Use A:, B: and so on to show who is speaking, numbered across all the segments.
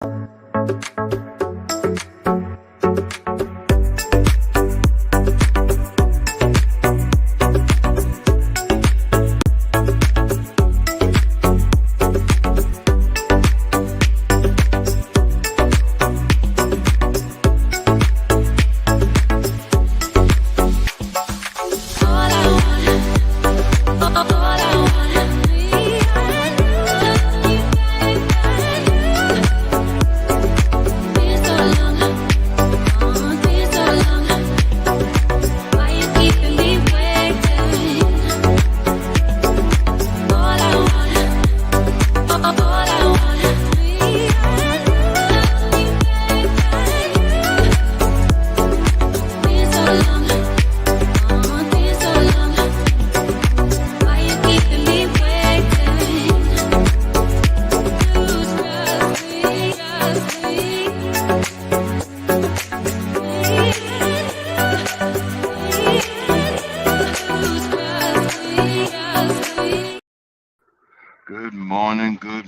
A: Good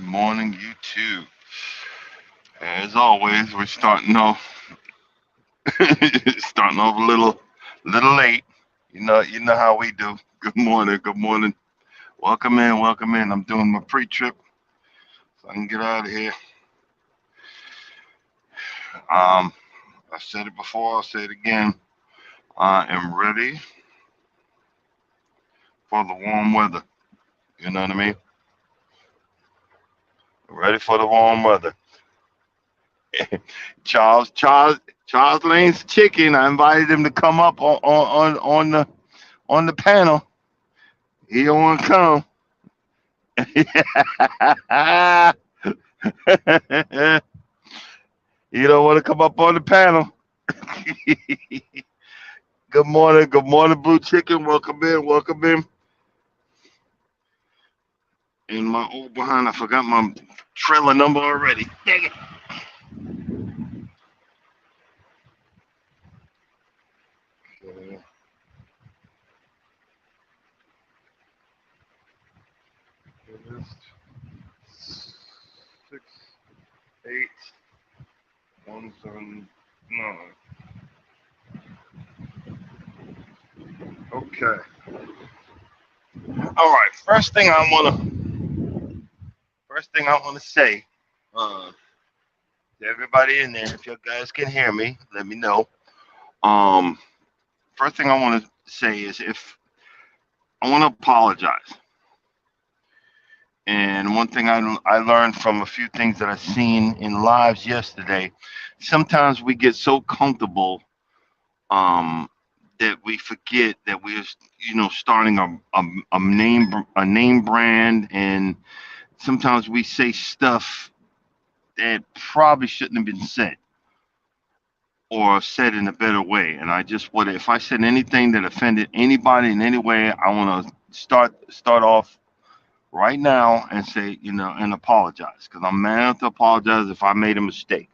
A: morning, YouTube. As always, we're starting off starting off a little late. You know how we do. Good morning, good morning. Welcome in, welcome in. I'm doing my pre-trip so I can get out of here. Um, I said it before, I'll say it again. I am ready for the warm weather. You know what I mean? Ready for the warm weather. Charles, Charles, Charles Lane's chicken. I invited him to come up on the panel. He don't want to come. You don't want to come up on the panel. Good morning, Blue Chicken. Welcome in, welcome in. And my old behind, I forgot my trailer number already. Dang it. Uh, it is 68179. Okay. All right. First thing I wanna say, uh, to everybody in there, if you guys can hear me, let me know. Um, First thing I want to say is if I want to apologize. And one thing I learned from a few things that I seen in lives yesterday, sometimes we get so comfortable um, that we forget that we're starting a name brand, and sometimes we say stuff that probably shouldn't have been said or said in a better way. And I just would, if I said anything that offended anybody in any way, I want to start off right now and say, and apologize, because I'm man enough to apologize if I made a mistake.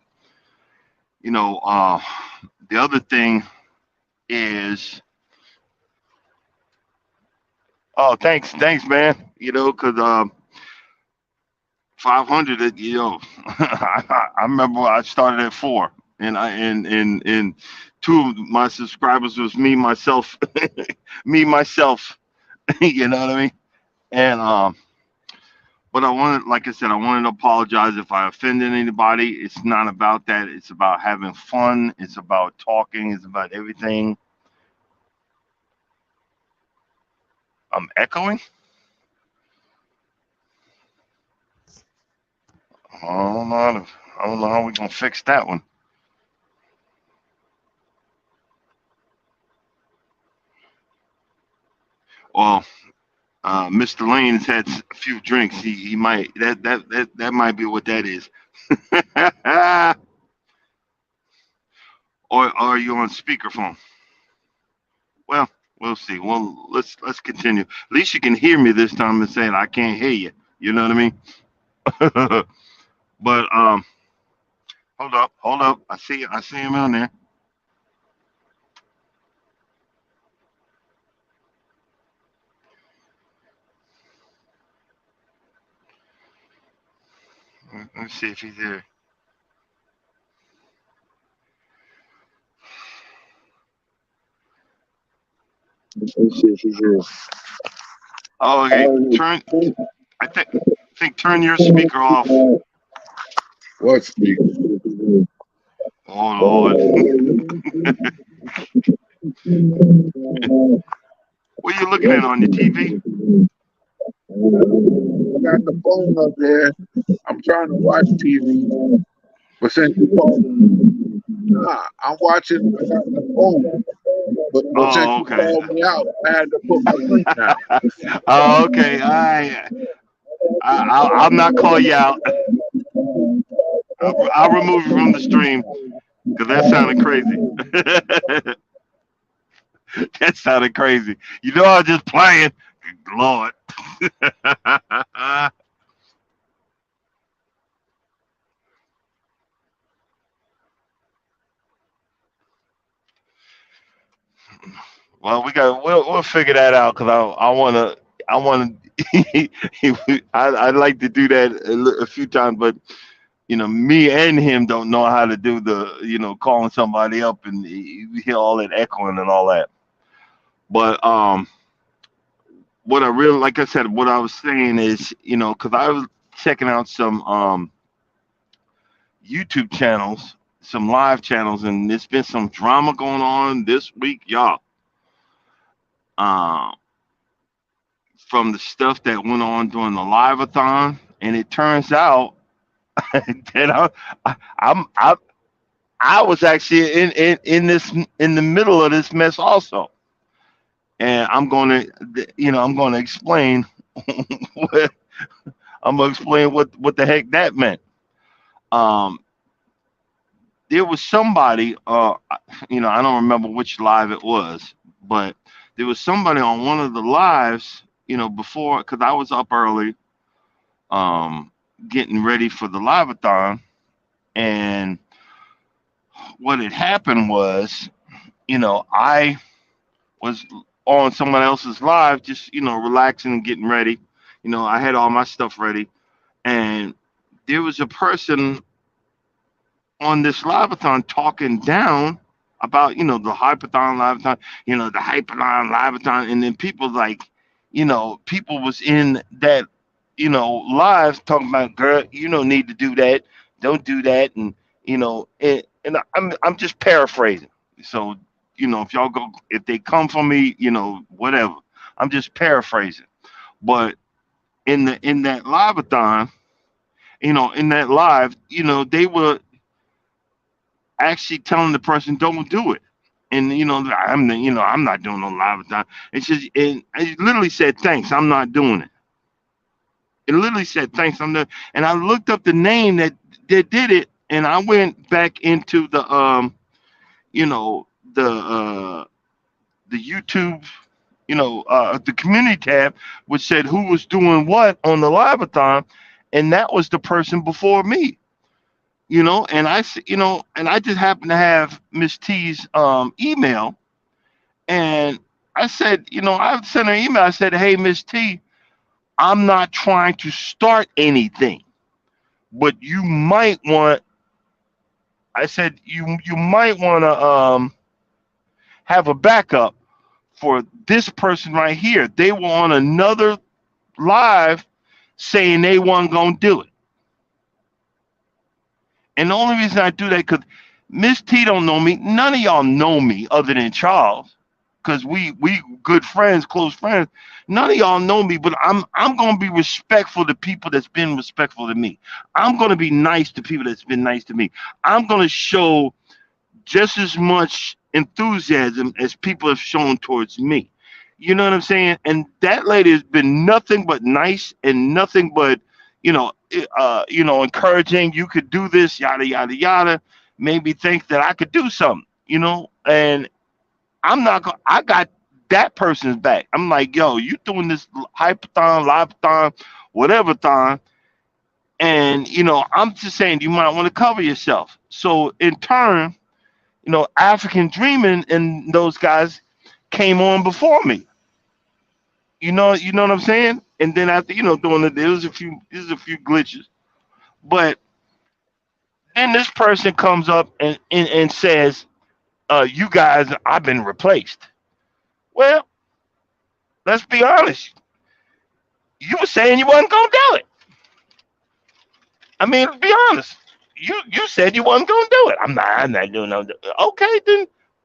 A: You know, uh, the other thing is, oh, thanks, man. Because 500, I remember I started at four, and two of my subscribers was me myself, me myself. You know what I mean? And but I wanted, like I said, I wanted to apologize if I offended anybody. It's not about that. It's about having fun. It's about talking. It's about everything. I'm echoing. I don't know how we're gonna fix that one. Well, Mr. Lane's had a few drinks. He might that might be what that is. Or are you on speakerphone? Well, we'll see. Well, let's continue. At least you can hear me this time and saying I can't hear you. You know what I mean? But hold up. I see him on there. Let's see if he's there.
B: Let's see if he's here.
A: Oh, okay. Turn. I think turn your speaker off.
B: What speaker?
A: Oh Lord. What are you looking at on your TV?
B: I got the phone up there. I'm trying to watch TV, but since you called me, nah, I'm watching. I got the phone, but since
A: Oh,
B: you
A: okay.
B: called me out, I had to put my drink down.
A: Oh, okay. I'll not call you out. I'll remove you from the stream because that sounded crazy. That sounded crazy. You know, I was just playing. Lord. Well, we'll figure that out because I wanna I'd like to do that a few times, but me and him don't know how to do the calling somebody up and you hear all that echoing and all that. But what I really like I said, what I was saying is because I was checking out some YouTube channels, some live channels, and there's been some drama going on this week, y'all. Um, from the stuff that went on during the live-a-thon, and it turns out that I'm I was actually in the middle of this mess also, and I'm going to explain what what the heck that meant. Um, there was somebody, I don't remember which live it was, but there was somebody on one of the lives, before because I was up early, um, getting ready for the live-a-thon, and what had happened was, I was on someone else's live, just relaxing and getting ready. I had all my stuff ready, and there was a person on this live-a-thon talking down about the hypathon live-a-thon, the hypathon live-a-thon, and then people like, people was in that live talking about, girl, you don't need to do that, don't do that, and I'm just paraphrasing. So if y'all go, if they come for me, whatever. I'm just paraphrasing. But in that live-a-thon, in that live, they were actually telling the person don't do it. And I'm not doing no live-a-thon. It's just, and it literally said thanks, I'm not doing it. It literally said thanks, I'm not. And I looked up the name that did it, and I went back into you know, the YouTube, the community tab, which said who was doing what on the live-a-thon, and that was the person before me. And and I just happened to have Miss T's email, and I said, I sent her an email. I said, hey, Miss T, I'm not trying to start anything, but you might want. I said you might want to have a backup for this person right here. They were on another live saying they weren't gonna do it, and the only reason I do that because Miss T don't know me. None of y'all know me other than Charles, because we good friends, close friends. None of y'all know me, but I'm gonna be respectful to people that's been respectful to me. I'm gonna be nice to people that's been nice to me. I'm gonna show just as much enthusiasm as people have shown towards me. You know what I'm saying? And that lady has been nothing but nice and nothing but, encouraging. You could do this, yada yada yada. Made me think that I could do something, and I'm not going. I got that person's back. I'm like, yo, you doing this hypathon, liveathon, whatever thon, and I'm just saying you might want to cover yourself. So in turn, African Dreaming and those guys came on before me. You know what I'm saying? And then after doing it, there's a few glitches, but then this person comes up and says, "You guys, I've been replaced." Well. Let's be honest. You were saying you wasn't gonna do it. I mean, be honest. You said you wasn't gonna do it. I'm not doing no. Okay,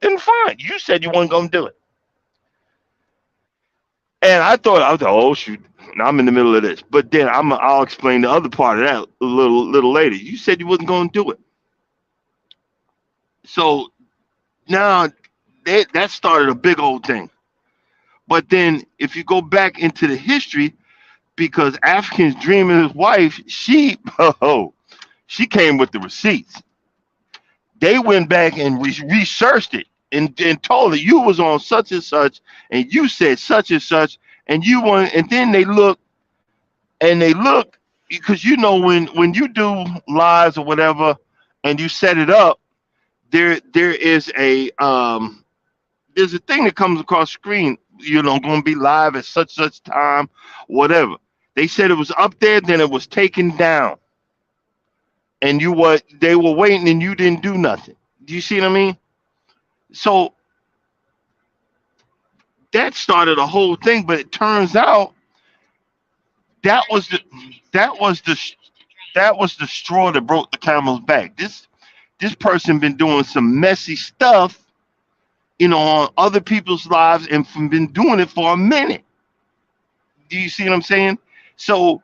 A: then fine. You said you weren't gonna do it, and I was like, oh shoot, now I'm in the middle of this. But then I'll explain the other part of that a little later. You said you wasn't gonna do it, so now that started a big old thing. But then if you go back into the history, because African's Dream and his wife, she oh, she came with the receipts. They went back and researched it and told her you was on such and such and you said such and you want and then they look because you know when you do lives or whatever and you set it up there is a there's a thing that comes across screen, you know, going to be live at such time, whatever. They said it was up there, then it was taken down, and they were waiting, and you didn't do nothing. Do you see what I mean? So that started a whole thing, but it turns out that was the that was the that was the straw that broke the camel's back. This person been doing some messy stuff, you know, on other people's lives and been doing it for a minute. Do you see what I'm saying? So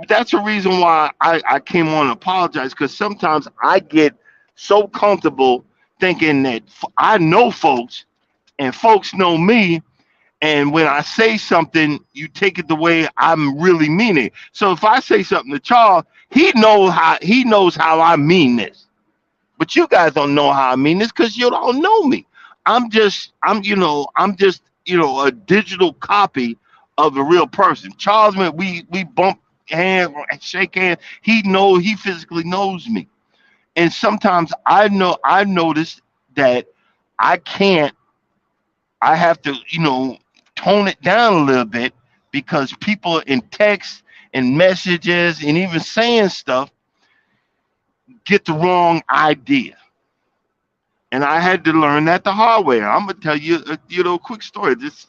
A: that's a reason why I came on and apologize, because sometimes I get so comfortable thinking that I know folks and folks know me. And when I say something, you take it the way I'm really meaning. So if I say something to Charles, he knows how I mean this. But you guys don't know how I mean this because you don't know me. I'm just a digital copy of the real person. Charles, man, we bump hands, shake hands. He physically knows me. And sometimes I've noticed that I can't, I have to, tone it down a little bit because people in text and messages and even saying stuff get the wrong idea. And I had to learn that the hard way. I'm gonna tell you, a quick story. This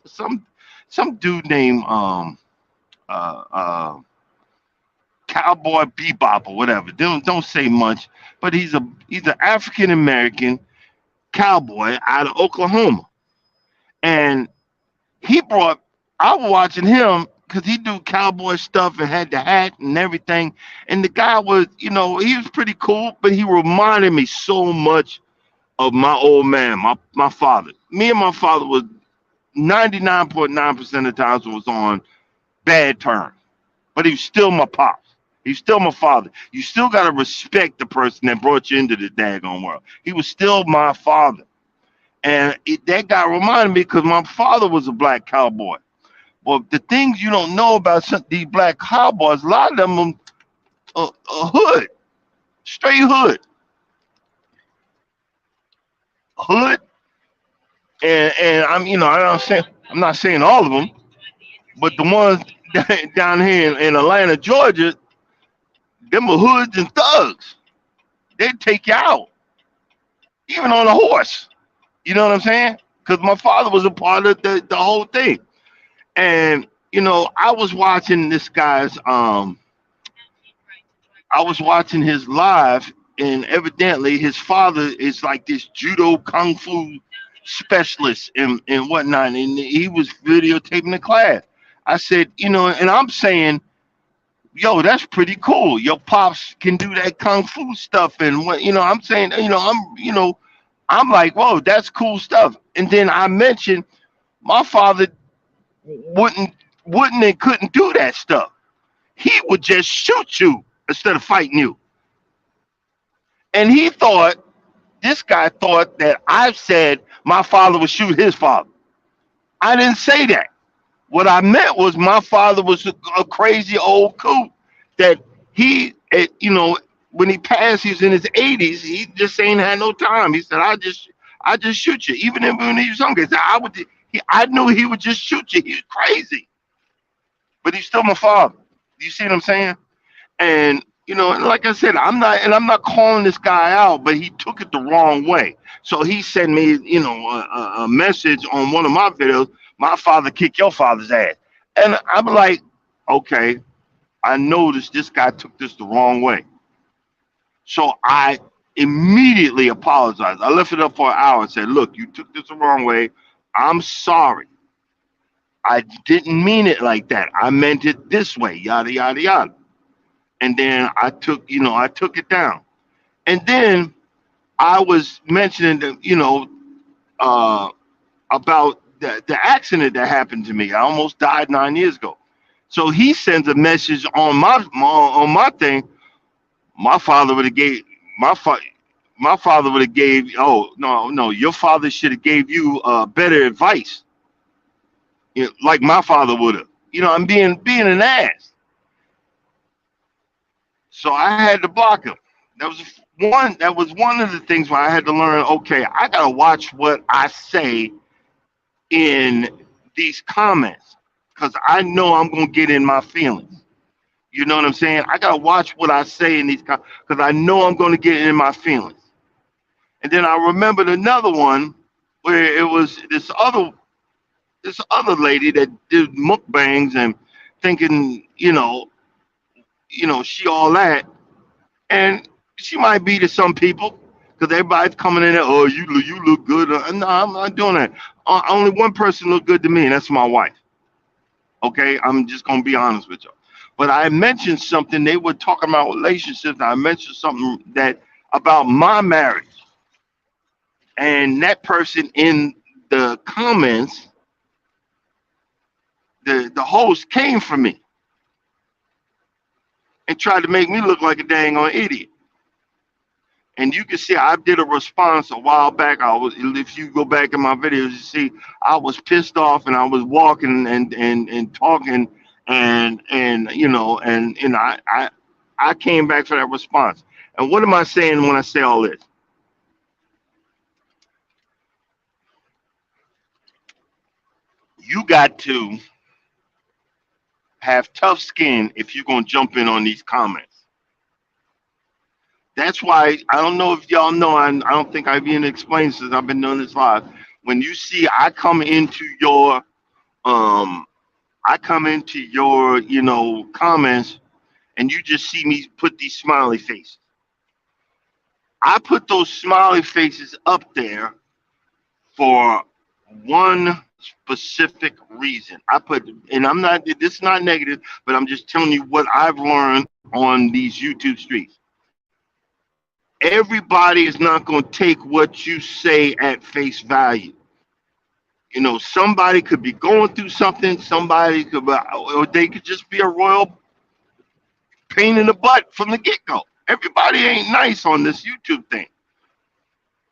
A: some dude named uh, uh, Cowboy Bebop or whatever. Don't say much, but he's an African American cowboy out of Oklahoma, and he brought. I was watching him because he do cowboy stuff and had the hat and everything. And the guy was, he was pretty cool, but he reminded me so much of my old man, my father. Me and my father was 99.9% of the times was on bad terms, but he was still my pops. He's still my father. You still got to respect the person that brought you into the daggone world. He was still my father. And that guy reminded me because my father was a black cowboy. Well, the things you don't know about these black cowboys, a lot of them are hood, straight hood. And I'm not saying all of them, but the ones down here in Atlanta, Georgia, them are hoods and thugs. They take you out, even on a horse. You know what I'm saying? Because my father was a part of the whole thing. And I was watching this guy's I was watching his live, and evidently his father is like this judo kung fu specialist and whatnot, and he was videotaping the class. I said, and I'm saying, yo, that's pretty cool. Your pops can do that kung fu stuff, and what I'm saying, I'm like, whoa, that's cool stuff. And then I mentioned my father wouldn't and couldn't do that stuff. He would just shoot you instead of fighting you. And this guy thought that I said my father would shoot his father. I didn't say that. What I meant was my father was a crazy old coot that when he passed, he was in his 80s. He just ain't had no time. He said, I just shoot you. Even when he was younger, he said, I knew he would just shoot you. He was crazy. But he's still my father. You see what I'm saying? And and like I said, I'm not calling this guy out, but he took it the wrong way. So he sent me, a message on one of my videos, My father kicked your father's ass. And I'm like, okay, I noticed this guy took this the wrong way. So I immediately apologized. I left it up for an hour and said, look, you took this the wrong way. I'm sorry. I didn't mean it like that. I meant it this way, yada, yada, yada. And then I took it down. And then I was mentioning, uh, about the accident that happened to me. I almost died 9 years ago. So he sends a message on my thing. My father would have gave my fa- my father would have gave. Oh no, your father should have gave you better advice, like my father would have. I'm being an ass. So I had to block him. That was one. That was one of the things where I had to learn. Okay, I gotta watch what I say in these comments because I know I'm gonna get in my feelings. You know what I'm saying? I gotta watch what I say in these because I know I'm gonna get in my feelings. And then I remembered another one where it was this other lady that did mukbangs and thinking, she all that, and she might be to some people because everybody's coming in there. Oh, you look good. No, I'm not doing that. Only one person looked good to me, and that's my wife. Okay, I'm just gonna be honest with you. But I mentioned something. They were talking about relationships. I mentioned something that about my marriage, and that person in the comments, the host came for me and tried to make me look like a dang on idiot. And you can see I did a response a while back. If you go back in my videos, you see I was pissed off and I was walking and talking and I came back for that response. And what am I saying when I say all this? You got to have tough skin if you're gonna jump in on these comments. That's why I don't know if y'all know. I don't think I've even explained since I've been doing this live. When you see um I come into your comments and you just see me put these smiley faces. I put those smiley faces up there for one specific reason. And this is not negative, but I'm just telling you what I've learned on these YouTube streets. Everybody is not going to take what you say at face value. Somebody could be going through something, or they could just be a royal pain in the butt from the get go. Everybody ain't nice on this YouTube thing.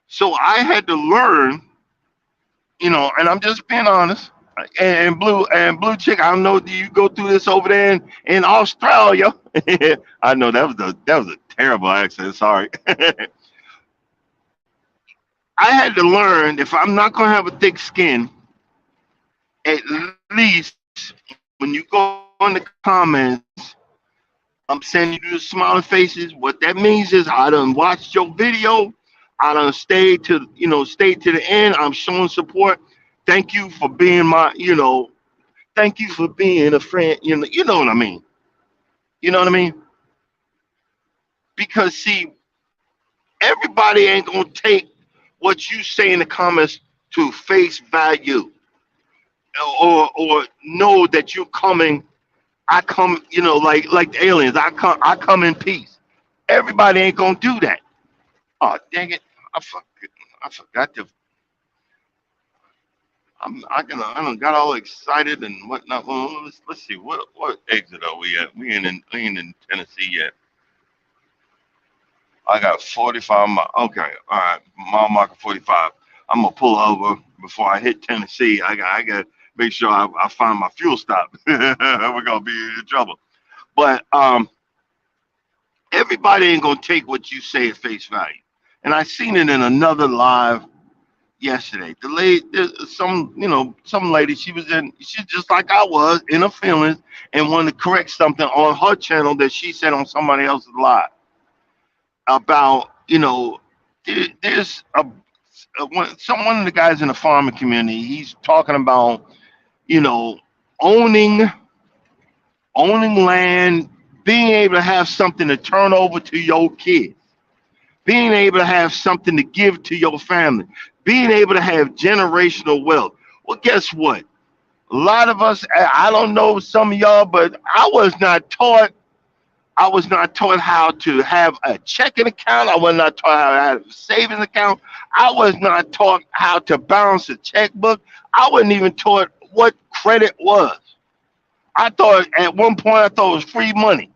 A: So I had to learn, and I'm just being honest. And blue chick, I don't know. Do you go through this over there in Australia? I know that was a terrible accent. Sorry. I had to learn if I'm not gonna have a thick skin, at least when you go in the comments, I'm sending you the smiling faces. What that means is I done watched your video. I done stayed to the end. I'm showing support. Thank you for being thank you for being a friend. You know what I mean. You know what I mean? Because see, everybody ain't gonna take what you say in the comments to face value, or know that you're coming. I come, like the aliens. I come in peace. Everybody ain't gonna do that. Oh dang it! I forgot to. I done got all excited and whatnot. Well, let's see what exit are we at? We ain't in Tennessee yet. I got 45 miles. Okay, all right, mile marker 45. I'm gonna pull over before I hit Tennessee. I got to make sure I find my fuel stop. We're gonna be in trouble. But everybody ain't gonna take what you say at face value. And I seen it in another live yesterday. The lady, some lady, she's just like I was in her feelings and wanted to correct something on her channel that she said on somebody else's live about, there's one of the guys in the farming community. He's talking about, you know, owning owning land, being able to have something to turn over to your kids, being able to have something to give to your family, being able to have generational wealth. Well, guess what? A lot of us, I don't know some of y'all, but I was not taught how to have a checking account. I was not taught how to have a savings account. I was not taught how to balance a checkbook. I wasn't even taught what credit was. I thought at one point I thought it was free money.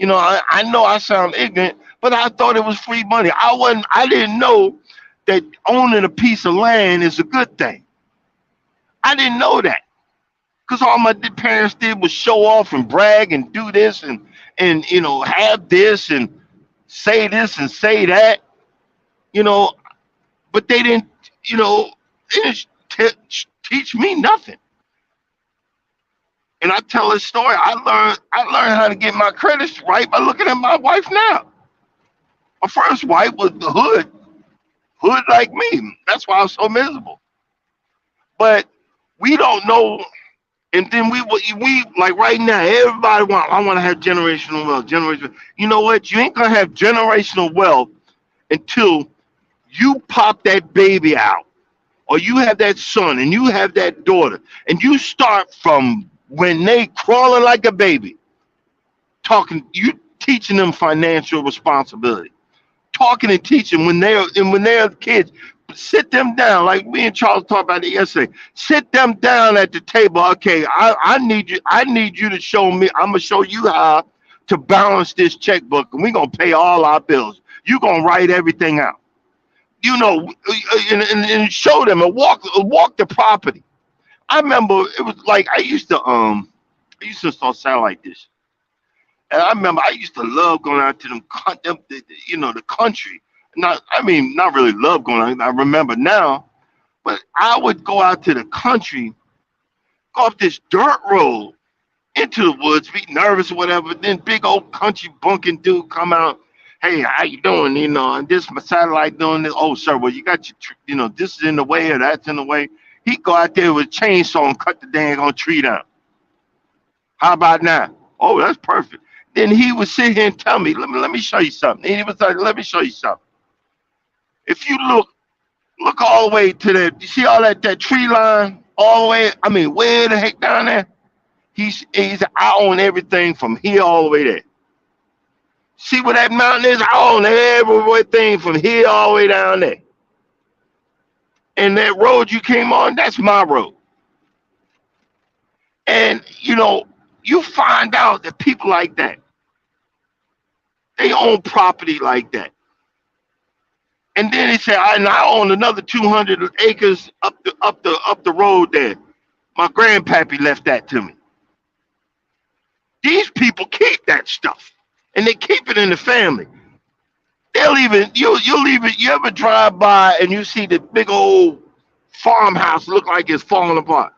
A: I know I sound ignorant, but I thought it was free money. I didn't know that owning a piece of land is a good thing. I didn't know that. Because all my parents did was show off and brag and do this and have this and say that, you know, but they didn't teach me nothing. And I tell this story. I learned how to get my credits right by looking at my wife now. My first wife was the hood like me. That's why I was so miserable. But we don't know. And then we like right now, everybody I want to have generational wealth. Generational. You know what? You ain't gonna have generational wealth until you pop that baby out, or you have that son, and you have that daughter, and you start from when they crawling like a baby, you teaching them financial responsibility, talking and teaching when they're kids. Sit them down, like me and Charles talked about it yesterday. Sit them down at the table. Okay, I need you. I need you to show me. I'm gonna show you how to balance this checkbook, and we're gonna pay all our bills. You're gonna write everything out. And show them and walk the property. I remember it was like I used to install satellite dish, and I remember I used to love going out to the country. Not really love going out. I remember now, but I would go out to the country, go up this dirt road into the woods, be nervous or whatever. Then big old country bunking dude come out. Hey, how you doing? And this my satellite doing this. Oh, sir, well you got this is in the way or that's in the way. He go out there with a chainsaw and cut the dang on tree down. How about now? Oh, that's perfect. Then he would sit here and tell me, let me show you something. And he was like, let me show you something. If you look all the way to you see all that tree line all the way. I mean, where the heck down there? He's I own everything from here all the way there. See where that mountain is? I own everything from here all the way down there. And that road you came on, that's my road. And you find out that people like that, they own property like that. And then he said, I own another 200 acres up the road there. My grandpappy left that to me. These people keep that stuff, and they keep it in the family. You ever drive by and you see the big old farmhouse look like it's falling apart?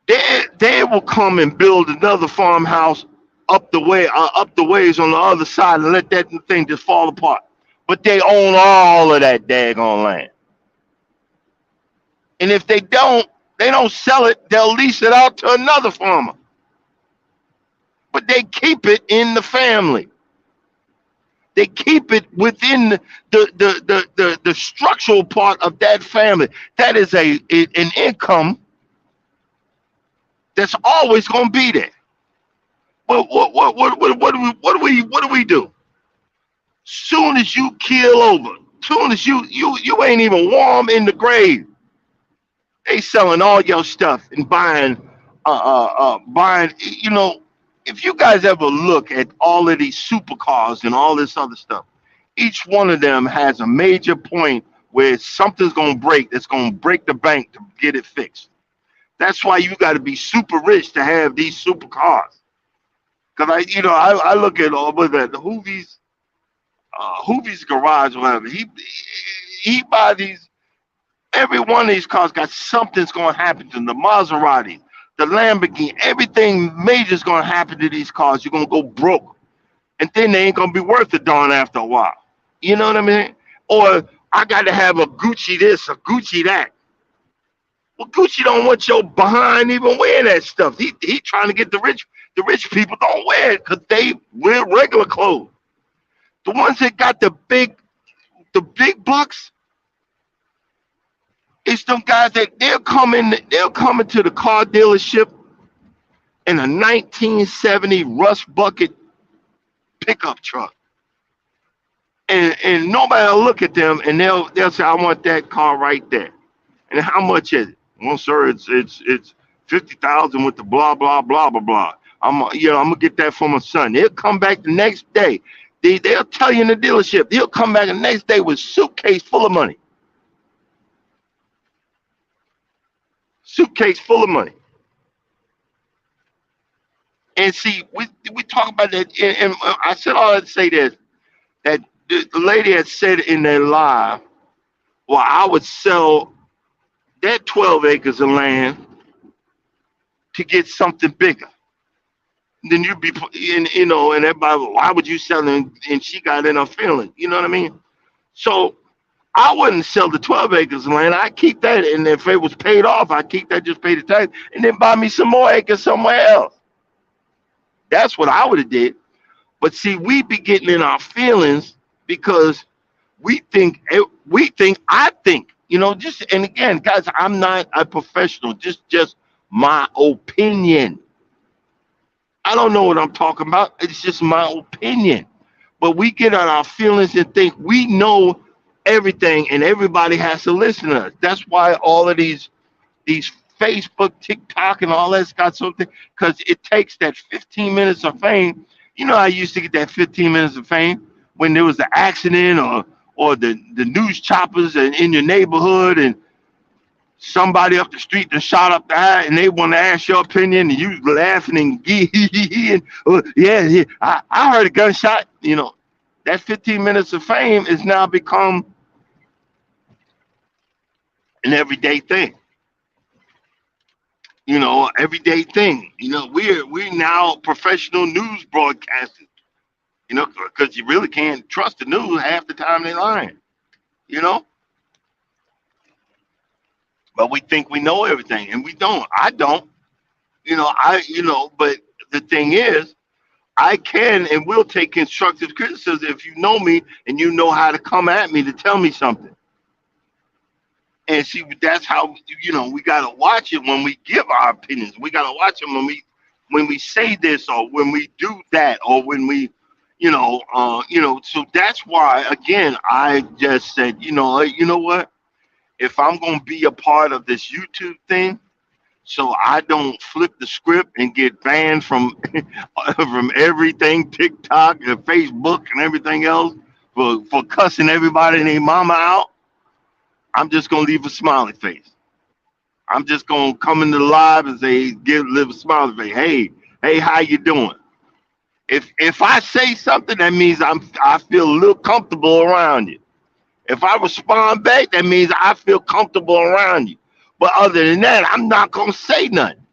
A: They will come and build another farmhouse up the ways on the other side and let that thing just fall apart. But they own all of that daggone land. And if they don't sell it, they'll lease it out to another farmer. But they keep it in the family. They keep it within the structural part of that family. That is an income that's always going to be there. But what do we do? Soon as you keel over, soon as you ain't even warm in the grave, they selling all your stuff and buying. If you guys ever look at all of these supercars and all this other stuff, each one of them has a major point where something's gonna break. That's gonna break the bank to get it fixed. That's why you got to be super rich to have these supercars. Cause I look at all with that Hoovy's garage or whatever. He buy these. Every one of these cars got something's gonna happen to them. The Maserati, the Lamborghini, everything major's gonna happen to these cars. You're gonna go broke, and then they ain't gonna be worth a darn after a while. You know what I mean? Or I got to have a Gucci this, a Gucci that. Well, Gucci don't want your behind even wearing that stuff. He trying to get the rich people don't wear it because they wear regular clothes. The ones that got the big bucks, it's them guys that they'll come into the car dealership in a 1970 rust bucket pickup truck. And nobody will look at them and they'll say, I want that car right there. And how much is it? Well, sir, it's 50,000 with the blah blah blah blah blah. I'm gonna get that for my son. They'll come back the next day. They'll tell you in the dealership. They'll come back the next day with suitcase full of money. Suitcase full of money. And see, we talk about that, and I said all that to say this, that the lady had said in their live, well, I would sell that 12 acres of land to get something bigger. Then you'd be, and everybody, why would you sell it? And she got in her feeling, you know what I mean? So I wouldn't sell the 12 acres of land. I keep that, and if it was paid off, I keep that, just pay the tax, and then buy me some more acres somewhere else. That's what I would have did. But see, we be getting in our feelings because I think, just, and again, guys, I'm not a professional, just my opinion. I don't know what I'm talking about. It's just my opinion. But we get on our feelings and think we know everything and everybody has to listen to us. That's why all of these Facebook, TikTok, and all that's got something, because it takes that 15 minutes of fame. I used to get that 15 minutes of fame when there was an accident or the news choppers in your neighborhood and somebody up the street that shot up the eye and they want to ask your opinion and you laughing and and yeah, I heard a gunshot. That 15 minutes of fame is now become an everyday thing. Everyday thing. We're now professional news broadcasters. Because you really can't trust the news half the time they're lying. You know, but we think we know everything, and we don't. I don't. But the thing is, I can and will take constructive criticism if you know me and you know how to come at me to tell me something. And see, that's how we gotta watch it when we give our opinions. We gotta watch it when we say this or when we do that or when we, So that's why again I just said, you know what? If I'm gonna be a part of this YouTube thing, so I don't flip the script and get banned from from everything, TikTok and Facebook and everything else for cussing everybody and their mama out. I'm just gonna leave a smiley face. I'm just gonna come into the live and say, live a smiley face. Hey, how you doing? If I say something, that means I feel a little comfortable around you. If I respond back, that means I feel comfortable around you. But other than that, I'm not gonna say nothing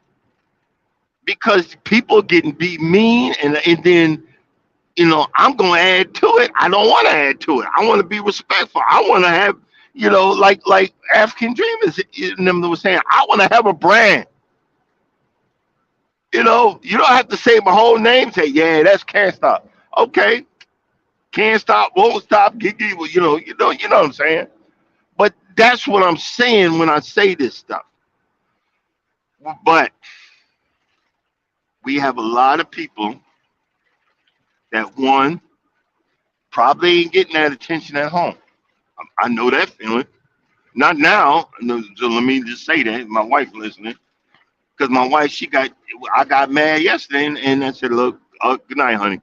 A: because people getting be mean, and then I'm gonna add to it. I don't want to add to it. I want to be respectful. I want to have like African Dreamers and them was saying. I want to have a brand. You don't have to say my whole name. Say yeah, that's Can't Stop. Okay, can't stop, won't stop. You know what I'm saying. But that's what I'm saying when I say this stuff. But we have a lot of people that one probably ain't getting that attention at home. I know that feeling. Not now. No, so let me just say that my wife listening, because my wife I got mad yesterday and I said, look, good night, honey.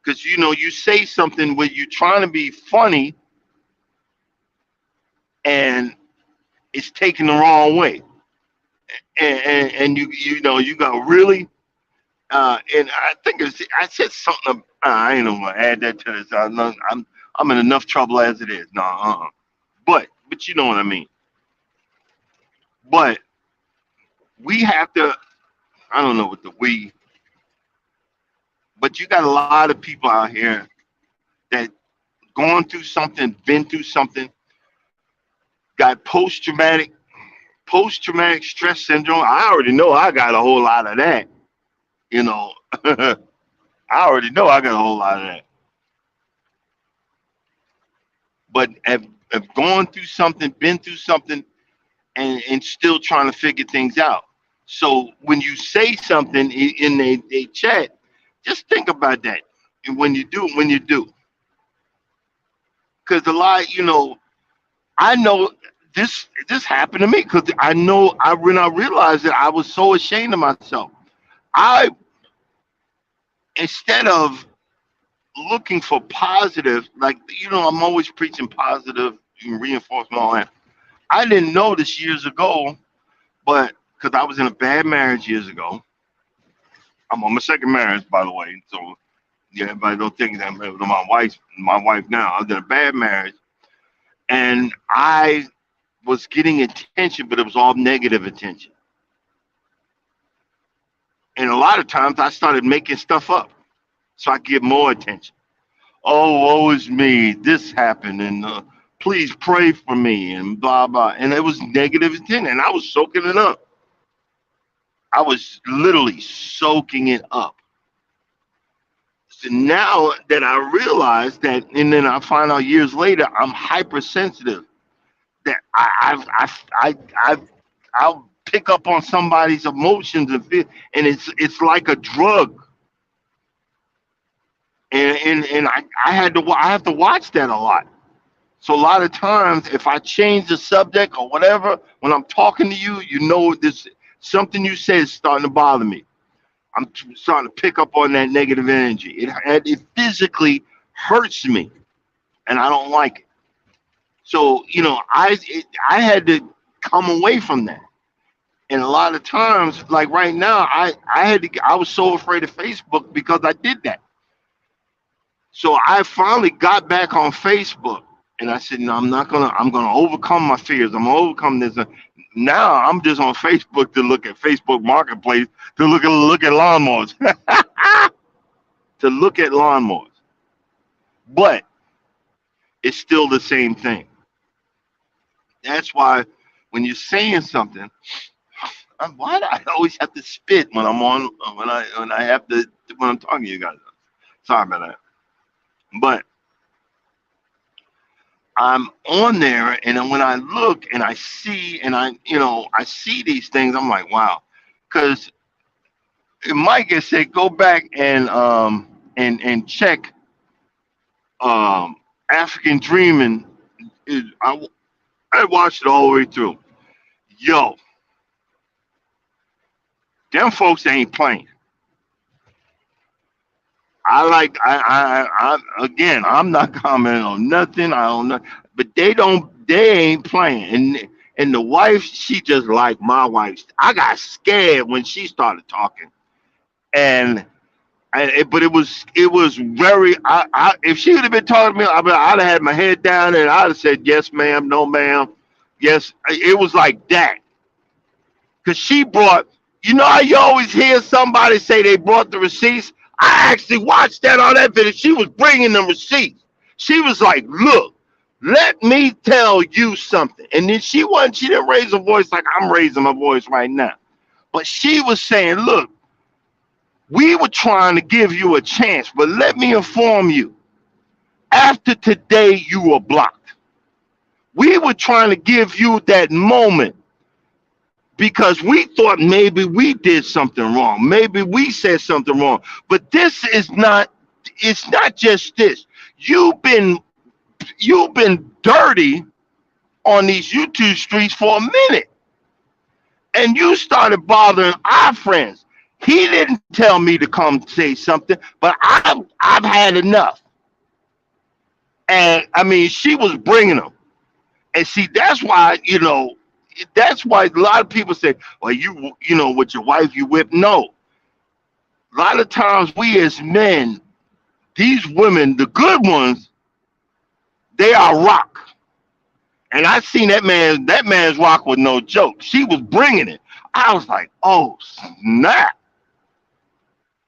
A: Because you say something where you're trying to be funny and it's taken the wrong way, and you got really and I think I said something. I ain't gonna add that to this. I'm in enough trouble as it is. No, but you know what I mean. But we have to. I don't know what the we, but you got a lot of people out here that gone through something, been through something, got post traumatic post-traumatic stress syndrome. I already know I got a whole lot of that. You know, I already know I got a whole lot of that. But have gone through something, been through something, and still trying to figure things out. So when you say something in a chat, just think about that. And when you do, because a lot, I know this happened to me because I know when I realized that I was so ashamed of myself. I Instead of looking for positive, like I'm always preaching positive and reinforcement all that. I didn't know this years ago, but because I was in a bad marriage years ago. I'm on my second marriage, by the way. So yeah, everybody don't think that my wife now. I was in a bad marriage, and I was getting attention, but it was all negative attention. And a lot of times I started making stuff up so I could get more attention. Oh, woe is me. This happened, and please pray for me, and blah blah. And it was negative attention, and I was soaking it up. I was literally soaking it up. So now that I realize that, and then I find out years later, I'm hypersensitive. That I'll pick up on somebody's emotions and feel, and it's like a drug. And I have to watch that a lot. So a lot of times, if I change the subject or whatever, when I'm talking to you, this something you say is starting to bother me. I'm starting to pick up on that negative energy. It physically hurts me, and I don't like it. So I had to come away from that. And a lot of times, like right now, I was so afraid of Facebook because I did that. So I finally got back on Facebook, and I said, no, I'm gonna overcome my fears. I'm gonna overcome this. Now I'm just on Facebook to look at Facebook Marketplace to look at lawnmowers, to look at lawnmowers. But it's still the same thing. That's why when you're saying something, why do I always have to spit when I'm talking to you guys? Sorry about that. But I'm on there, and then when I look and I see, and I see these things, I'm like, wow, because Mike has said go back and check African Dreaming. I watched it all the way through. Yo, them folks ain't playing. Again, I'm not commenting on nothing. I don't know, but they ain't playing. And the wife, she just like my wife. I got scared when she started talking, but it was very. If she would have been talking to me, I'd have had my head down and I'd have said yes, ma'am, no, ma'am, yes. It was like that because she brought. How you always hear somebody say they brought the receipts. I actually watched that on that video. She was bringing the receipts. She was like, look, let me tell you something. And then she didn't raise her voice like I'm raising my voice right now. But she was saying, look, we were trying to give you a chance, but let me inform you. After today, you were blocked. We were trying to give you that moment because we thought maybe we did something wrong. Maybe we said something wrong. But it's not just this. You've been dirty on these YouTube streets for a minute. And you started bothering our friends. He didn't tell me to come say something, but I've had enough. And I mean, she was bringing them. And see, that's why a lot of people say, well, with your wife, you whip. No. A lot of times we as men, these women, the good ones, they are rock. And I seen that man's rock was no joke. She was bringing it. I was like, oh, snap.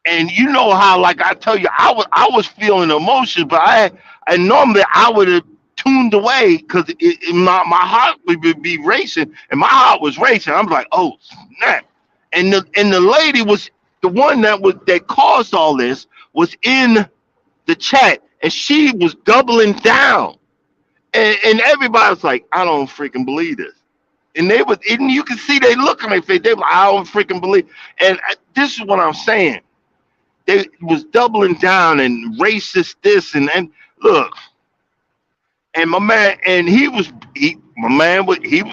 A: And you know how, like I tell you, I was feeling emotions, but normally I would have tuned away because my heart would be racing, and my heart was racing. I'm like, oh snap! And the lady was the one that caused all this was in the chat, and she was doubling down, and everybody was like, I don't freaking believe this. And they was, and you can see they look on their face. They were like, I don't freaking believe. And this is what I'm saying. They was doubling down and racist this and look. And my man, and my man was he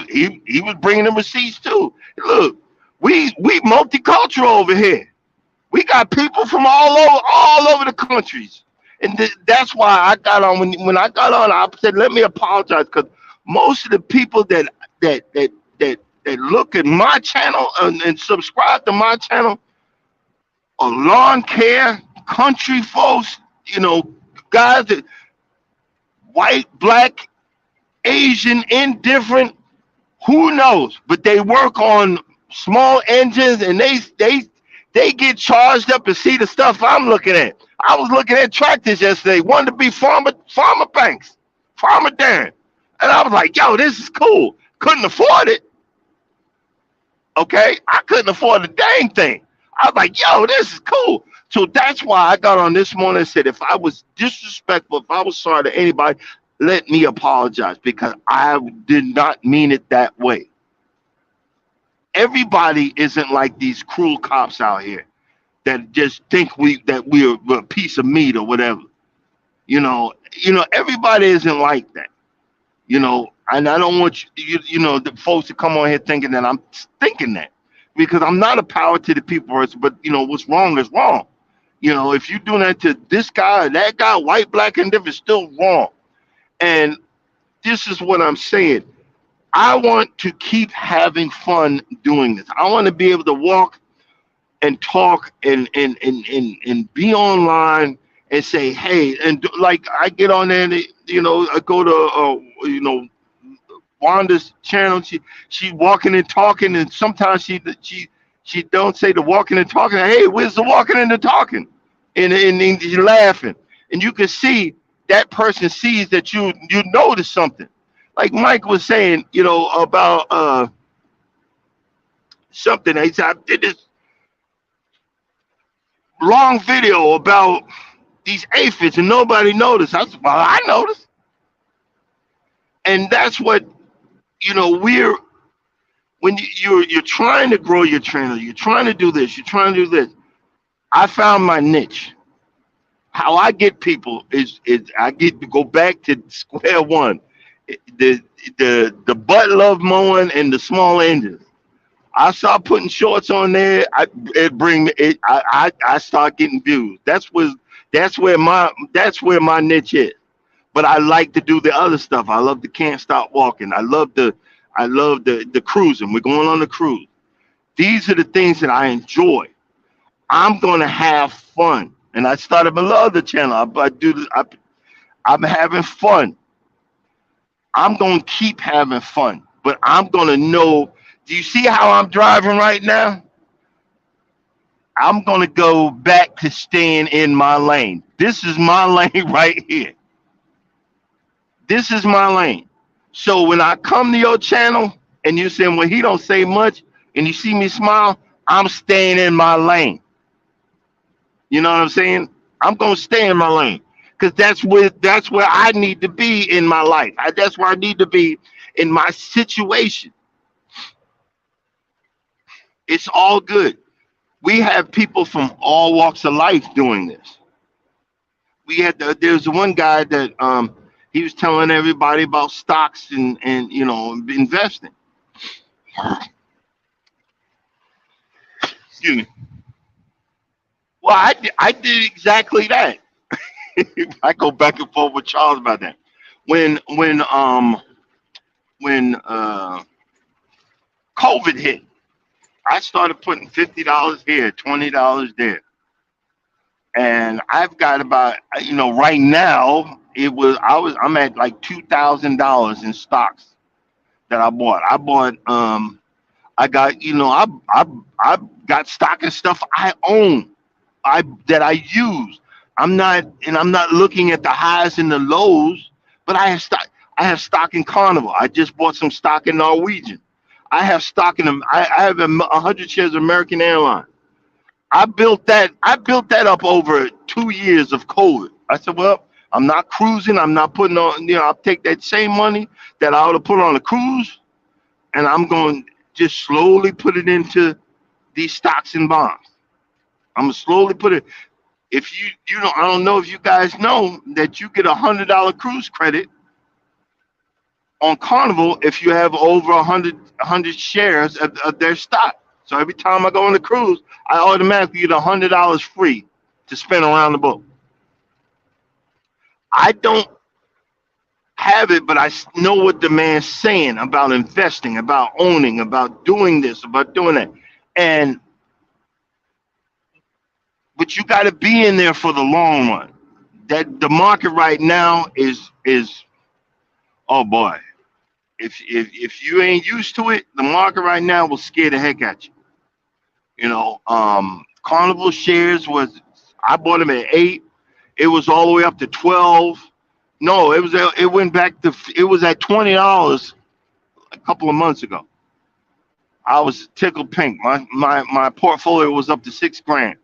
A: was bringing the receipts too. Look, we multicultural over here. We got people from all over the countries, and that's why I got on. When I got on, I said, let me apologize because most of the people that look at my channel and subscribe to my channel are lawn care, country folks, guys that white, black, Asian, indifferent, who knows? But they work on small engines and they get charged up to see the stuff I'm looking at. I was looking at tractors yesterday, wanted to be Farmer Banks, Farmer Darren. And I was like, yo, this is cool. Couldn't afford it. Okay? I couldn't afford a dang thing. I was like, yo, this is cool. So that's why I got on this morning and said, if I was disrespectful, if I was sorry to anybody, let me apologize because I did not mean it that way. Everybody isn't like these cruel cops out here that just think we're a piece of meat or whatever. Everybody isn't like that. And I don't want the folks to come on here thinking that I'm thinking that because I'm not a power to the people person, but what's wrong is wrong. If you're doing that to this guy or that guy, white, black, and different, still wrong. And this is what I'm saying. I want to keep having fun doing this. I want to be able to walk and talk and be online and say, hey, and like I get on there and I go to Wanda's channel. She's walking and talking, and sometimes she don't say the walking and talking. Hey, where's the walking and the talking? And you're laughing, and you can see that person sees that you notice something. Like Mike was saying, about something. He said, I did this long video about these aphids and nobody noticed. I said, well, I noticed. And that's what, when you're trying to grow your channel, you're trying to do this, you're trying to do this. I found my niche. How I get people is I get to go back to square one. The butt love mowing and the small engines. I start putting shorts on there. I start getting views. That's where my niche is. But I like to do the other stuff. I love the can't stop walking. I love the cruising. We're going on the cruise. These are the things that I enjoy. I'm gonna have fun. And I started my other channel. I'm having fun. I'm gonna keep having fun, but I'm gonna know. Do you see how I'm driving right now? I'm gonna go back to staying in my lane. This is my lane right here. This is my lane. So when I come to your channel and you're saying, well, he don't say much, and you see me smile, I'm staying in my lane. You know what I'm saying? I'm gonna stay in my lane because that's where I need to be in my life. That's where I need to be in my situation. It's all good. We have people from all walks of life doing this. There's one guy that he was telling everybody about stocks and investing. Excuse me. Well, I did exactly that. I go back and forth with Charles about that. When COVID hit, I started putting $50 here, $20 there. And I've got about, right now I'm at like $2,000 in stocks that I bought. I got stock and stuff I own. That I use. I'm not looking at the highs and the lows, but I have stock. I have stock in Carnival. I just bought some stock in Norwegian. I have stock in them. I have 100 shares of American Airlines. I built that up over 2 years of COVID. I said, well, I'm not cruising. I'm not putting on. I'll take that same money that I ought to put on a cruise, and I'm going to just slowly put it into these stocks and bonds. I'm gonna slowly put it. If you know, I don't know if you guys know that you get $100 cruise credit on Carnival if you have over 100 shares of their stock. So every time I go on the cruise, I automatically get $100 free to spend around the boat. I don't have it, but I know what the man's saying about investing, about owning, about doing this, about doing that. And but you got to be in there for the long run. That the market right now is oh boy. If you ain't used to it, the market right now will scare the heck out you. Carnival shares was, I bought them at 8. It was all the way up to 12. No, it went back to, it was at $20 a couple of months ago. I was tickled pink. My portfolio was up to 6 grand.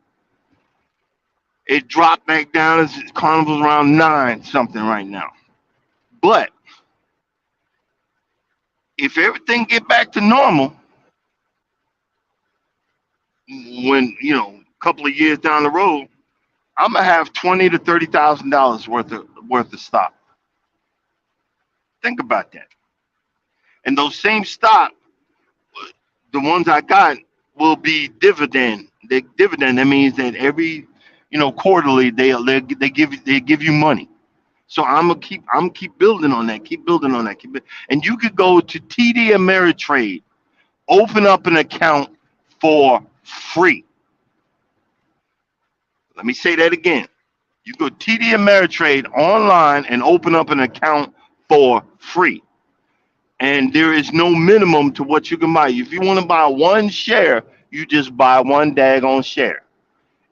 A: It dropped back down. Carnival's around 9 something right now. But if everything get back to normal, when a couple of years down the road, I'm gonna have $20,000 to $30,000 worth of stock. Think about that. And those same stock, the ones I got, will be dividend. Dividend. That means that every quarterly they give you money. So I'm gonna keep building on that. And you could go to TD Ameritrade, open up an account for free. Let me say that again. You go TD Ameritrade online and open up an account for free. And there is no minimum to what you can buy. If you want to buy one share, you just buy one daggone share.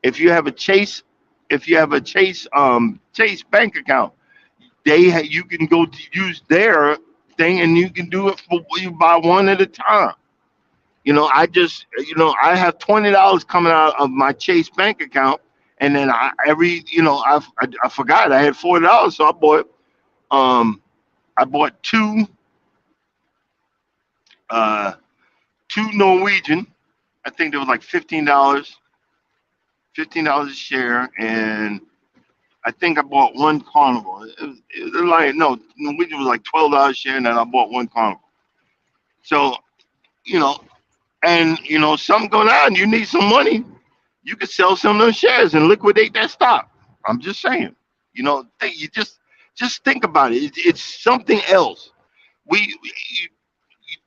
A: If you have a Chase Chase bank account, you can go to use their thing, and you can do it for you buy one at a time. I have $20 coming out of my Chase bank account, and then I forgot I had $40, so I bought two Norwegian. I think they was like $15 a share, and I think I bought one Carnival. It was like, no, Norwegian was like $12 a share, and then I bought one Carnival. So, and something going on, you need some money, you could sell some of those shares and liquidate that stock. I'm just saying, you just think about it. It's something else. You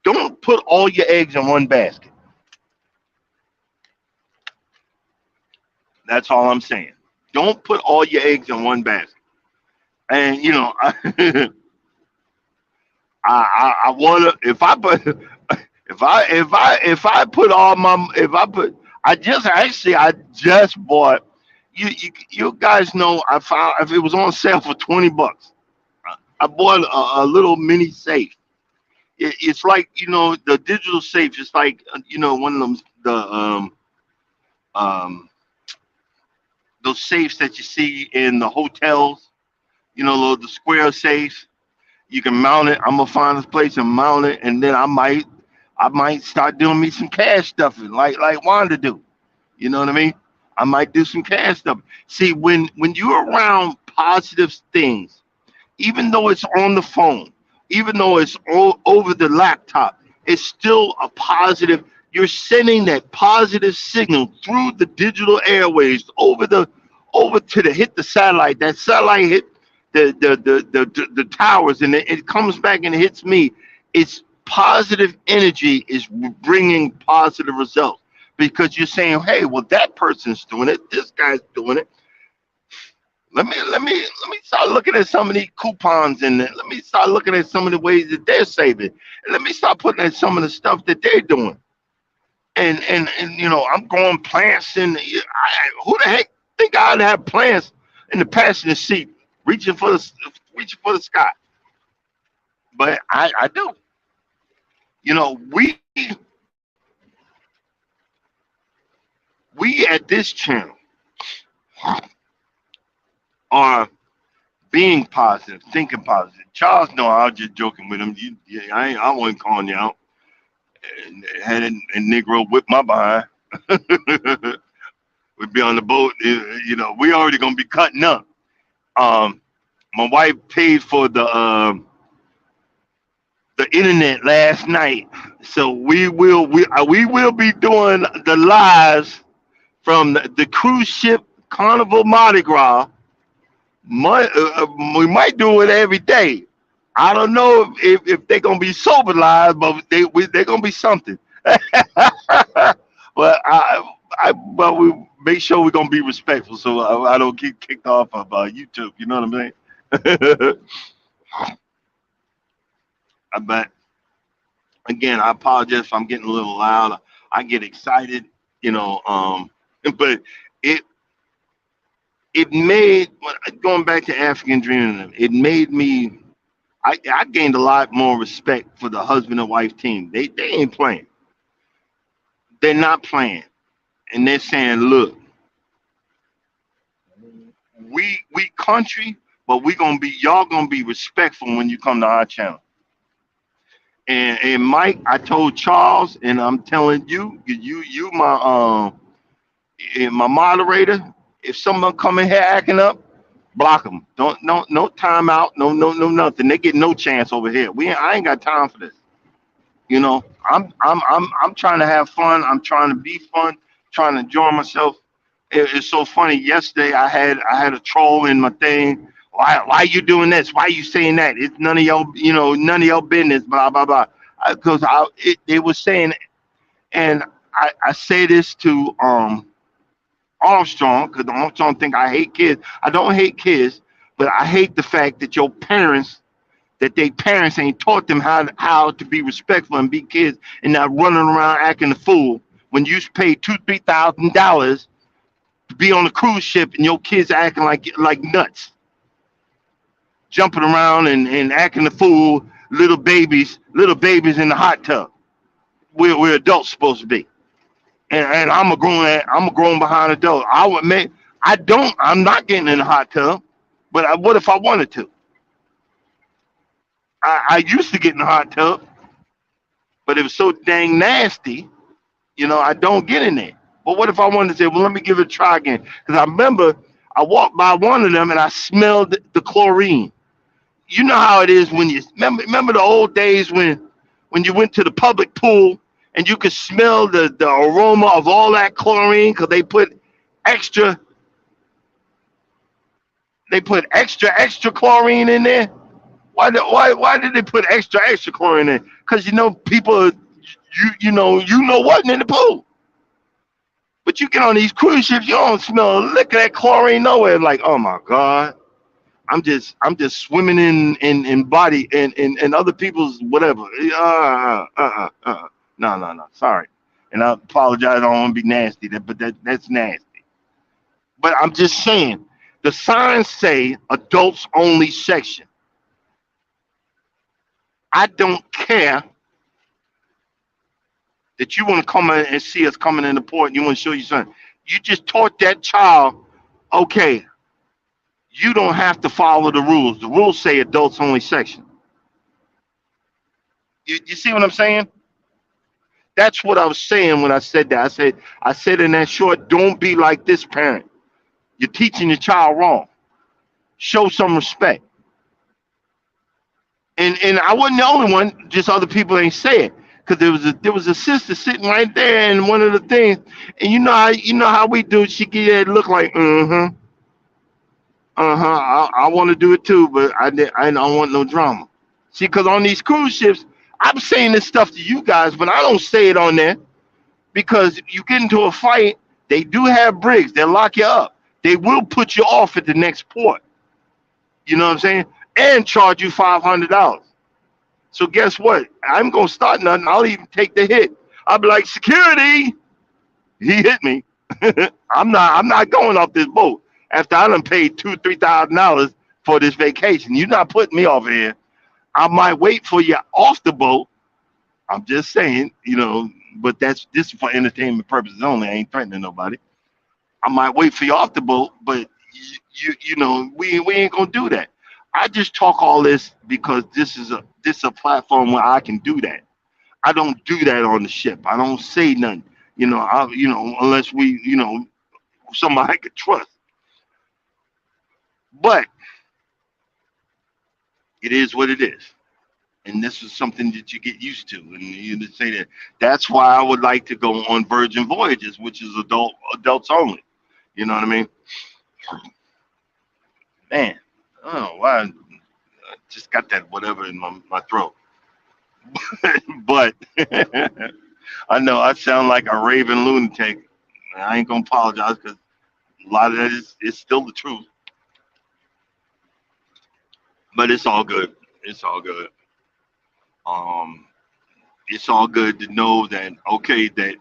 A: don't put all your eggs in one basket. That's all I'm saying. Don't put all your eggs in one basket. And I wanna if I I just bought. You guys know I found if it was on sale for $20. I bought a little mini safe. It's like the digital safe. It's like one of them those safes that you see in the hotels. The square safe. You can mount it. I'm gonna find this place and mount it, and then I might start doing me some cash stuffing, like Wanda do. You know what I mean? I might do some cash stuff. See, when you're around positive things, even though it's on the phone, even though it's all over the laptop, it's still a positive. You're sending that positive signal through the digital airwaves over to hit the satellite. That satellite hit the towers, and it comes back and it hits me. It's positive energy is bringing positive results. Because you're saying, hey, well, that person's doing it, this guy's doing it. Let me start looking at some of these coupons, and let me start looking at some of the ways that they're saving, and let me start putting at some of the stuff that they're doing. And I'm going plants, and who the heck think I'd have plants in the passenger seat, reaching for the sky? but I do. You know, we at this channel are being positive, thinking positive. Charles, no, I was just joking with him. Yeah, I wasn't calling you out. And had a Negro whip my behind. We'd be on the boat. You know, we already gonna be cutting up. Um, my wife paid for the internet last night, so we will be doing the lives from the cruise ship Carnival Mardi Gras. We might do it every day. I don't know if they're gonna be sober lives, but they're gonna be something. But but we make sure we're gonna be respectful, so I don't get kicked off of YouTube. You know what I'm saying? But again, I apologize if I'm getting a little loud. I get excited, you know. But it it made going back to African Dreaming. It made me. I gained a lot more respect for the husband and wife team. They ain't playing. They're not playing, and they're saying, look, we country, but we gonna be y'all gonna be respectful when you come to our channel. And Mike, I told Charles, and I'm telling you, you my moderator. If someone come in here acting up, block them. Don't no timeout, no nothing. They get no chance over here. I ain't got time for this. You know, I'm trying to have fun. I'm trying to be fun. Trying to enjoy myself. It's so funny. Yesterday I had a troll in my thing. Why you doing this? Why you saying that? It's none of none of your business. Blah blah blah. Because it was saying, and I say this to Armstrong, because Armstrong think I hate kids. I don't hate kids, but I hate the fact that their parents ain't taught them how to be respectful and be kids, and not running around acting a fool when you pay $2,000-3,000 to be on a cruise ship and your kids acting like nuts, jumping around and acting a fool, little babies in the hot tub. We're adults supposed to be. And I'm a grown behind adult. I'm not getting in the hot tub, but what if I wanted to? I used to get in the hot tub, but it was so dang nasty, I don't get in there. But what if I wanted to say, well, let me give it a try again? Because I remember I walked by one of them and I smelled the chlorine. You know how it is when you remember the old days when you went to the public pool and you could smell the aroma of all that chlorine because extra they put extra chlorine in there. Why did they put extra chlorine in? Because people you know wasn't in the pool. But you get on these cruise ships, you don't smell a lick of that chlorine nowhere. Like, oh my God. I'm just swimming in body and other people's whatever. No. Sorry. And I apologize. I don't want to be nasty, but that's nasty. But I'm just saying, the signs say adults only section. I don't care that you want to come in and see us coming in the port and you want to show your son. You just taught that child, okay, you don't have to follow the rules. The rules say adults only section. You see what I'm saying? That's what I was saying when I said that. I said in that short, don't be like this parent. You're teaching your child wrong. Show some respect. And I wasn't the only one, just other people ain't say it. Because there was a sister sitting right there in one of the things, and you know how we do. She get that look like, I want to do it too, but I don't want no drama. See, because on these cruise ships, I'm saying this stuff to you guys, but I don't say it on there because you get into a fight. They do have brigs. They'll lock you up. They will put you off at the next port. You know what I'm saying? And charge you $500. So guess what? I'm gonna start nothing. I'll even take the hit. I'll be like, security. He hit me. I'm not going off this boat after I done paid $2,000-3,000 for this vacation. You're not putting me over here. I might wait for you off the boat. I'm just saying, but this is for entertainment purposes only. I ain't threatening nobody. I might wait for you off the boat, but we ain't gonna do that. I just talk all this because this is a platform where I can do that. I don't do that on the ship. I don't say nothing. Unless we, somebody I could trust. But it is what it is. And this is something that you get used to. And you just say that that's why I would like to go on Virgin Voyages, which is adults only. You know what I mean? Man, I don't know why I just got that whatever in my throat. But I know I sound like a raving lunatic. I ain't gonna apologize because a lot of that is still the truth. But it's all good. It's all good. Um, it's all good to know that okay that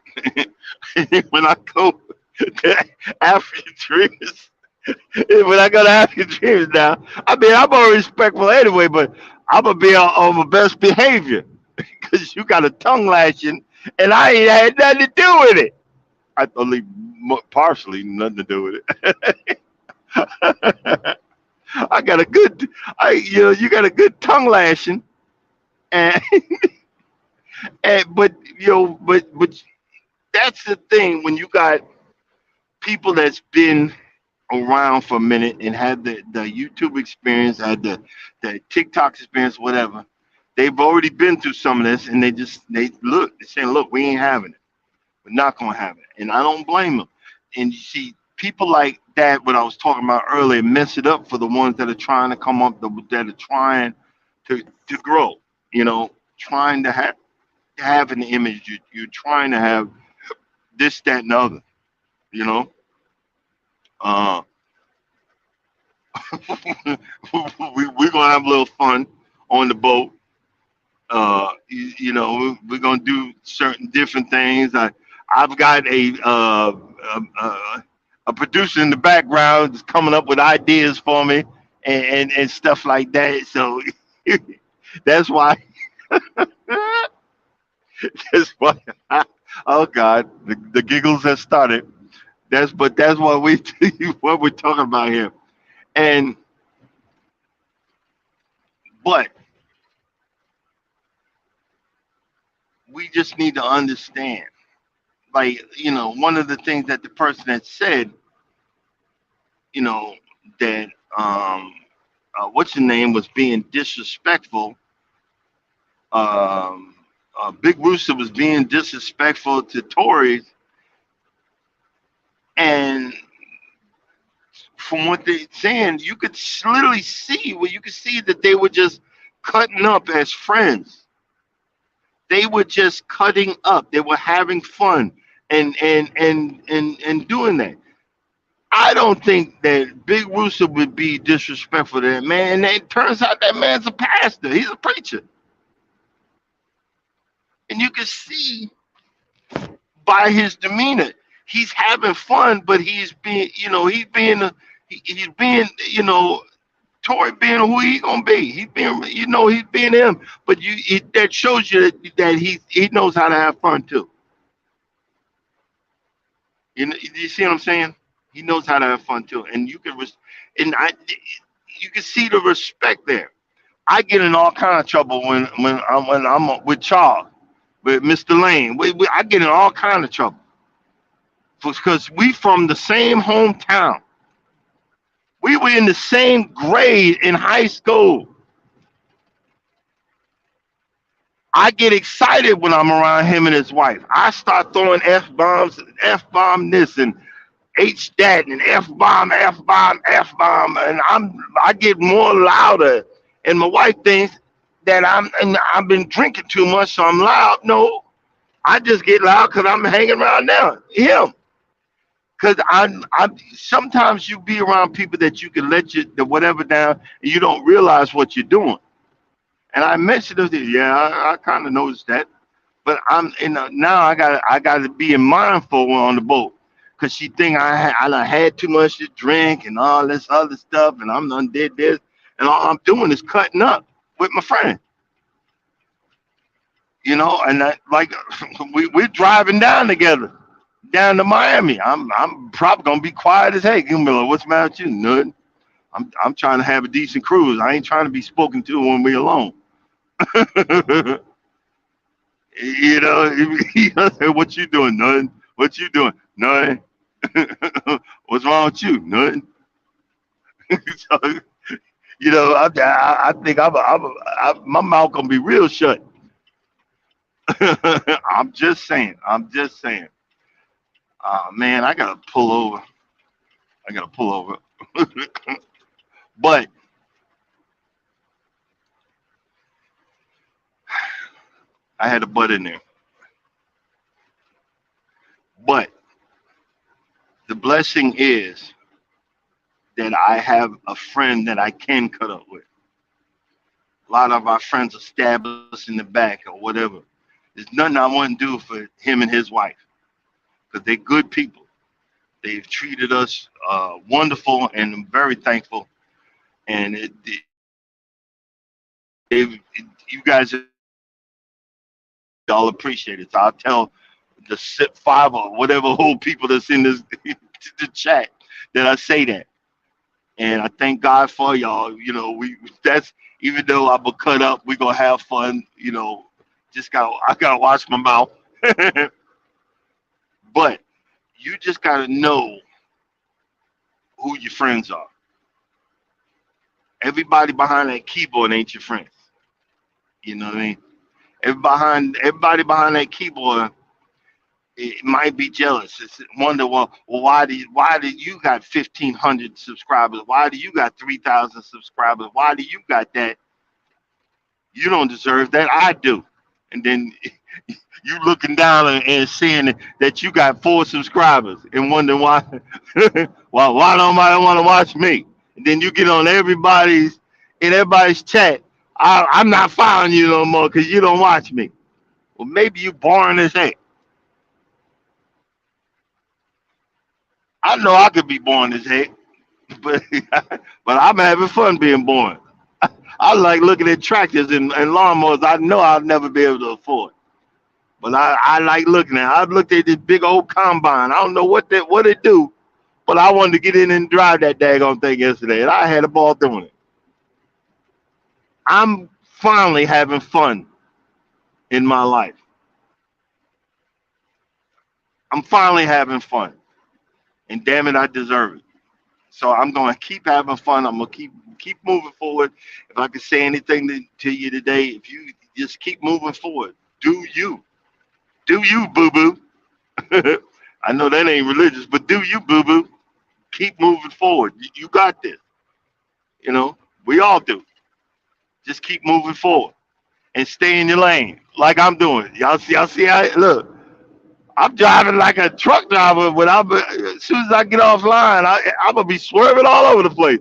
A: when I go to African dreams, when I go to African dreams now, I mean I'm already respectful anyway, but I'm gonna be on my best behavior because you got a tongue lashing and I ain't had nothing to do with it. I only partially nothing to do with it. I got a good, you got a good tongue lashing, and, but but that's the thing when you got people that's been around for a minute and had the YouTube experience, had the TikTok experience, whatever. They've already been through some of this, and they're saying, look, we ain't having it. We're not gonna have it, and I don't blame them. And you see, people like that, what I was talking about earlier, mess it up for the ones that are trying to come up, that are trying to grow. Trying to have an image. You're trying to have this, that, and the other. You know, uh, we're gonna have a little fun on the boat. We're gonna do certain different things. I've got a producer in the background that's coming up with ideas for me and stuff like that. So that's why that's why oh God, the giggles have started. That's what what we're talking about here. And but we just need to understand. Like, one of the things that the person had said, you know, that what's the name was being disrespectful. Um, Big Rooster was being disrespectful to Tories, and from what they're saying, you could literally see you could see that they were just cutting up as friends. They were just cutting up. They were having fun and doing that. I don't think that Big Rooster would be disrespectful to that man. And it turns out that man's a pastor. He's a preacher. And you can see by his demeanor, he's having fun, but he's being, he's being, Tory being who he gonna be. He's being, he's being him. But that shows you that he knows how to have fun too. You see what I'm saying? He knows how to have fun too, and you can see the respect there. I get in all kind of trouble when I'm with Charles, with Mr. Lane. I get in all kind of trouble because we from the same hometown. We were in the same grade in high school. I get excited when I'm around him and his wife. I start throwing F bombs, F bomb this and H that and F bomb, F bomb, F bomb, and I get more louder. And my wife thinks that I've been drinking too much, so I'm loud. No, I just get loud because I'm hanging around now him. Because I sometimes you be around people that you can let the whatever down, and you don't realize what you're doing. And I mentioned it. Yeah, I kind of noticed that. But now I got to be mindful on the boat because she think I done had too much to drink and all this other stuff, and I'm done did this, and all I'm doing is cutting up with my friend. you know, and that like we're driving down together, down to Miami. I'm probably gonna be quiet as heck. You'll be like, what's the matter with you? Nothing. I'm trying to have a decent cruise. I ain't trying to be spoken to when we alone. You know, what you doing? Nothing. What you doing? Nothing. What's wrong with you? Nothing. So, I think my mouth gonna be real shut. I'm just saying. I'm just saying. Man, I gotta pull over. I gotta pull over. But I had a butt in there. But the blessing is that I have a friend that I can cut up with. A lot of our friends will stab us in the back or whatever. There's nothing I wouldn't do for him and his wife because they're good people. They've treated us wonderful, and I'm very thankful. And you guys all appreciate it. So I'll tell the five or whatever whole people that's in this the chat that I say that. And I thank God for y'all. We that's even though I'm gonna cut up, we gonna have fun. I gotta watch my mouth. But you just gotta know who your friends are. Everybody behind that keyboard ain't your friends. You know what I mean? Everybody behind that keyboard, it might be jealous. It's wonder, well, why do you got 1,500 subscribers? Why do you got 3,000 subscribers? Why do you got that? You don't deserve that. I do. And then you looking down and seeing that you got 4 subscribers and wondering why why nobody want to watch me. And then you get on everybody's chat. I'm not following you no more because you don't watch me. Well, maybe you boring as heck. I know I could be boring as heck, but but I'm having fun being boring. I like looking at tractors and lawnmowers I know I'll never be able to afford. But I like looking at it. I looked at this big old combine. I don't know what it do, but I wanted to get in and drive that daggone thing yesterday, and I had a ball doing it. I'm finally having fun in my life. I'm finally having fun, and damn it, I deserve it. So I'm going to keep having fun. I'm going to keep moving forward. If I could say anything to you today, if you just keep moving forward, do you, boo boo. I know that ain't religious, but do you, boo boo. Keep moving forward. You got this. We all do. Just keep moving forward and stay in your lane, like I'm doing. Y'all see how look. I'm driving like a truck driver, but as soon as I get offline, I'm gonna be swerving all over the place.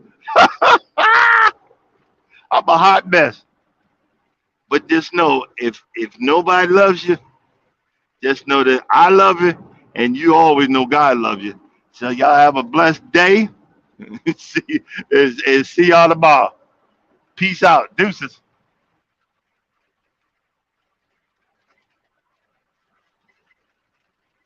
A: I'm a hot mess. But just know, if nobody loves you, just know that I love you, and you always know God loves you. So y'all have a blessed day. see, and see y'all tomorrow. Peace out. Deuces.